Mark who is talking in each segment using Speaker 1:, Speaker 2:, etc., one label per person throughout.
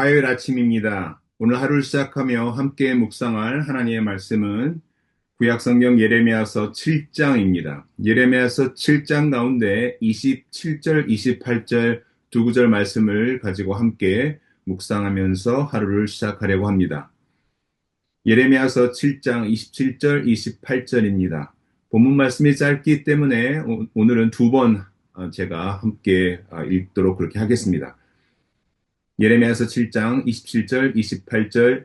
Speaker 1: 화요일 아침입니다. 오늘 하루를 시작하며 함께 묵상할 하나님의 말씀은 구약성경 예레미야서 7장입니다. 예레미야서 7장 가운데 27절, 28절 두 구절 말씀을 가지고 함께 묵상하면서 하루를 시작하려고 합니다. 예레미야서 7장 27절, 28절입니다. 본문 말씀이 짧기 때문에 오늘은 두 번 제가 함께 읽도록 그렇게 하겠습니다. 예레미야서 7장 27절, 28절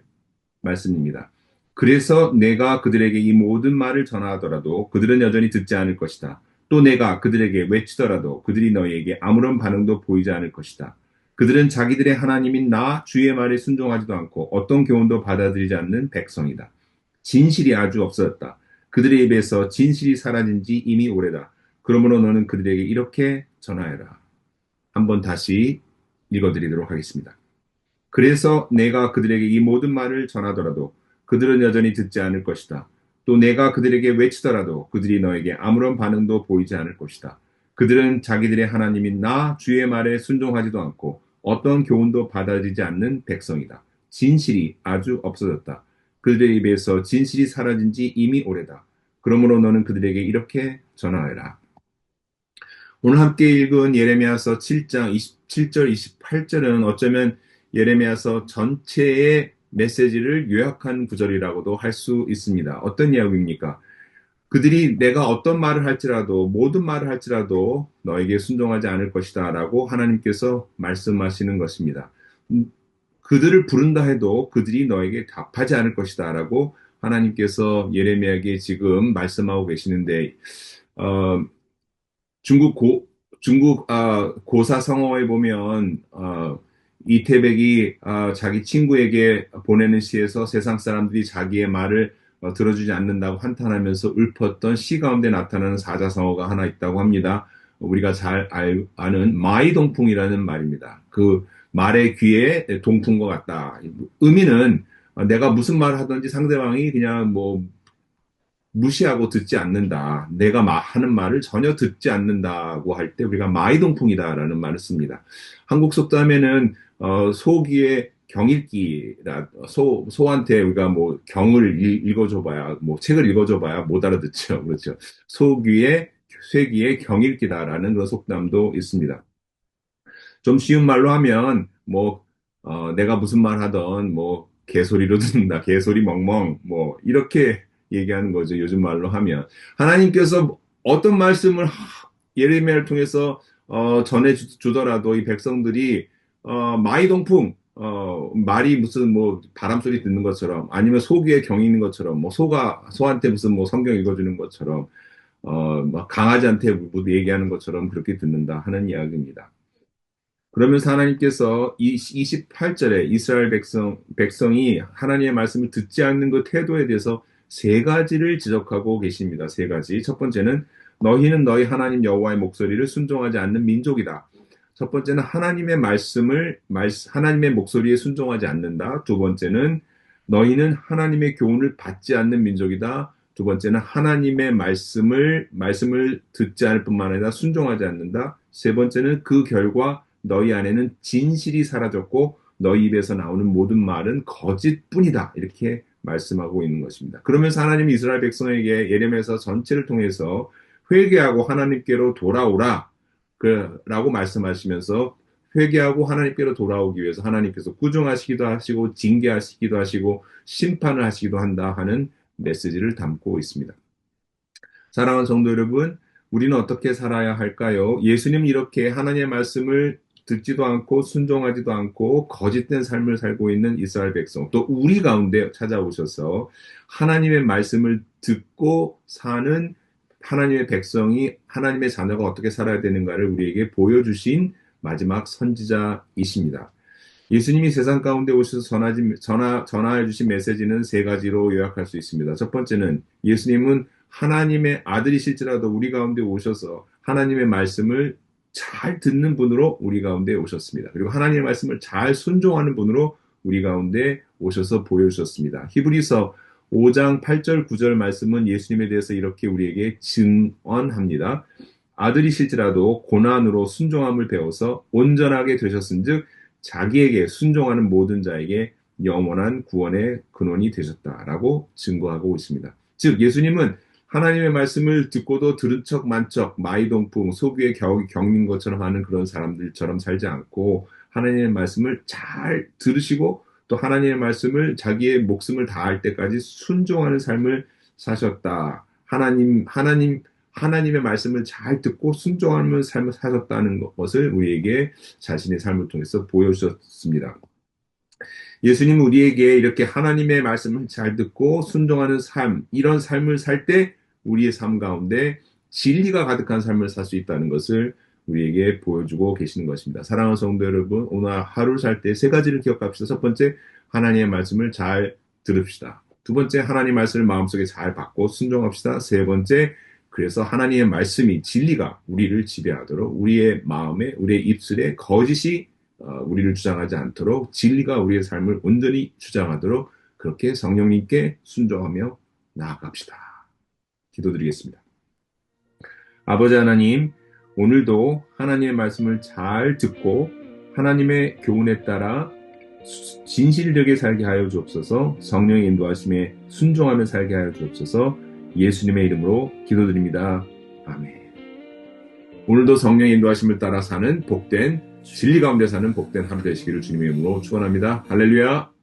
Speaker 1: 말씀입니다. 그래서 내가 그들에게 이 모든 말을 전하더라도 그들은 여전히 듣지 않을 것이다. 또 내가 그들에게 외치더라도 그들이 너희에게 아무런 반응도 보이지 않을 것이다. 그들은 자기들의 하나님인 나 주의 말에 순종하지도 않고 어떤 교훈도 받아들이지 않는 백성이다. 진실이 아주 없어졌다. 그들의 입에서 진실이 사라진 지 이미 오래다. 그러므로 너는 그들에게 이렇게 전하여라. 한번 다시 읽어드리도록 하겠습니다. 그래서 내가 그들에게 이 모든 말을 전하더라도 그들은 여전히 듣지 않을 것이다. 또 내가 그들에게 외치더라도 그들이 너에게 아무런 반응도 보이지 않을 것이다. 그들은 자기들의 하나님인 나 주의 말에 순종하지도 않고 어떤 교훈도 받아들이지 않는 백성이다. 진실이 아주 없어졌다. 그들의 입에서 진실이 사라진 지 이미 오래다. 그러므로 너는 그들에게 이렇게 전하여라. 오늘 함께 읽은 예레미야서 7장 27절, 28절은 어쩌면 예레미야서 전체의 메시지를 요약한 구절이라고도 할 수 있습니다. 어떤 이야기입니까? 그들이 내가 어떤 말을 할지라도 모든 말을 할지라도 너에게 순종하지 않을 것이다 라고 하나님께서 말씀하시는 것입니다. 그들을 부른다 해도 그들이 너에게 답하지 않을 것이다 라고 하나님께서 예레미야에게 지금 말씀하고 계시는데 어, 중국 고사 성어에 보면 이태백이 자기 친구에게 보내는 시에서 세상 사람들이 자기의 말을 들어주지 않는다고 한탄하면서 읊었던 시 가운데 나타나는 사자성어가 하나 있다고 합니다. 우리가 잘 아는 마이동풍이라는 말입니다. 그 말의 귀에 동풍과 같다. 의미는 내가 무슨 말을 하든지 상대방이 그냥 뭐 무시하고 듣지 않는다. 내가 하는 말을 전혀 듣지 않는다고 할 때 우리가 마이동풍이다라는 말을 씁니다. 한국 속담에는 소귀의 경읽기라 소한테 우리가 뭐 경을 읽어줘봐야 뭐 책을 읽어줘봐야 못 알아듣죠. 그렇죠. 소귀의 쇠귀의 경읽기다라는 그런 속담도 있습니다. 좀 쉬운 말로 하면 뭐 내가 무슨 말 하던 뭐 개소리로 듣는다, 개소리 멍멍 뭐 이렇게 얘기하는 거죠. 요즘 말로 하면 하나님께서 어떤 말씀을 예레미야를 통해서 전해 주더라도 이 백성들이 마이동풍 말이 무슨 뭐 바람 소리 듣는 것처럼 아니면 소귀에 경이 있는 것처럼 뭐 소한테 무슨 뭐 성경 읽어주는 것처럼 막 강아지한테 뭐 얘기하는 것처럼 그렇게 듣는다 하는 이야기입니다. 그러면서 하나님께서 28절에 이스라엘 백성이 하나님의 말씀을 듣지 않는 그 태도에 대해서 세 가지를 지적하고 계십니다. 세 가지. 첫 번째는 너희는 너희 하나님 여호와의 목소리를 순종하지 않는 민족이다. 첫 번째는 하나님의 목소리에 순종하지 않는다. 두 번째는 너희는 하나님의 교훈을 받지 않는 민족이다. 두 번째는 하나님의 말씀을 듣지 않을 뿐만 아니라 순종하지 않는다. 세 번째는 그 결과 너희 안에는 진실이 사라졌고 너희 입에서 나오는 모든 말은 거짓뿐이다. 이렇게 말씀하고 있는 것입니다. 그러면서 하나님이 이스라엘 백성에게 예레미야서 전체를 통해서 회개하고 하나님께로 돌아오라 라고 말씀하시면서 회개하고 하나님께로 돌아오기 위해서 하나님께서 꾸중하시기도 하시고 징계하시기도 하시고 심판을 하시기도 한다 하는 메시지를 담고 있습니다. 사랑하는 성도 여러분, 우리는 어떻게 살아야 할까요? 예수님 이렇게 하나님의 말씀을 듣지도 않고 순종하지도 않고 거짓된 삶을 살고 있는 이스라엘 백성, 또 우리 가운데 찾아오셔서 하나님의 말씀을 듣고 사는 하나님의 백성이 하나님의 자녀가 어떻게 살아야 되는가를 우리에게 보여주신 마지막 선지자이십니다. 예수님이 세상 가운데 오셔서 전하해 주신 메시지는 세 가지로 요약할 수 있습니다. 첫 번째는 예수님은 하나님의 아들이실지라도 우리 가운데 오셔서 하나님의 말씀을 잘 듣는 분으로 우리 가운데 오셨습니다. 그리고 하나님의 말씀을 잘 순종하는 분으로 우리 가운데 오셔서 보여주셨습니다. 히브리서 5장 8절 9절 말씀은 예수님에 대해서 이렇게 우리에게 증언합니다. 아들이실지라도 고난으로 순종함을 배워서 온전하게 되셨은즉 자기에게 순종하는 모든 자에게 영원한 구원의 근원이 되셨다라고 증거하고 있습니다. 즉 예수님은 하나님의 말씀을 듣고도 들은 척 만척 마이동풍 소귀에 겪는 것처럼 하는 그런 사람들처럼 살지 않고 하나님의 말씀을 잘 들으시고 또 하나님의 말씀을 자기의 목숨을 다할 때까지 순종하는 삶을 사셨다. 하나님의 말씀을 잘 듣고 순종하는 삶을 사셨다는 것을 우리에게 자신의 삶을 통해서 보여주셨습니다. 예수님은 우리에게 이렇게 하나님의 말씀을 잘 듣고 순종하는 삶, 이런 삶을 살 때 우리의 삶 가운데 진리가 가득한 삶을 살 수 있다는 것을 우리에게 보여주고 계시는 것입니다. 사랑하는 성도 여러분, 오늘 하루 살 때 세 가지를 기억합시다. 첫 번째, 하나님의 말씀을 잘 들읍시다. 두 번째, 하나님의 말씀을 마음속에 잘 받고 순종합시다. 세 번째, 그래서 하나님의 말씀이 진리가 우리를 지배하도록 우리의 마음에, 우리의 입술에 거짓이 우리를 주장하지 않도록 진리가 우리의 삶을 온전히 주장하도록 그렇게 성령님께 순종하며 나아갑시다. 기도드리겠습니다. 아버지 하나님, 오늘도 하나님의 말씀을 잘 듣고 하나님의 교훈에 따라 진실되게 살게 하여 주옵소서. 성령의 인도하심에 순종하며 살게 하여 주옵소서. 예수님의 이름으로 기도드립니다. 아멘. 오늘도 성령의 인도하심을 따라 사는 복된 진리 가운데 사는 복된 하루 되시기를 주님의 이름으로 축원합니다. 할렐루야.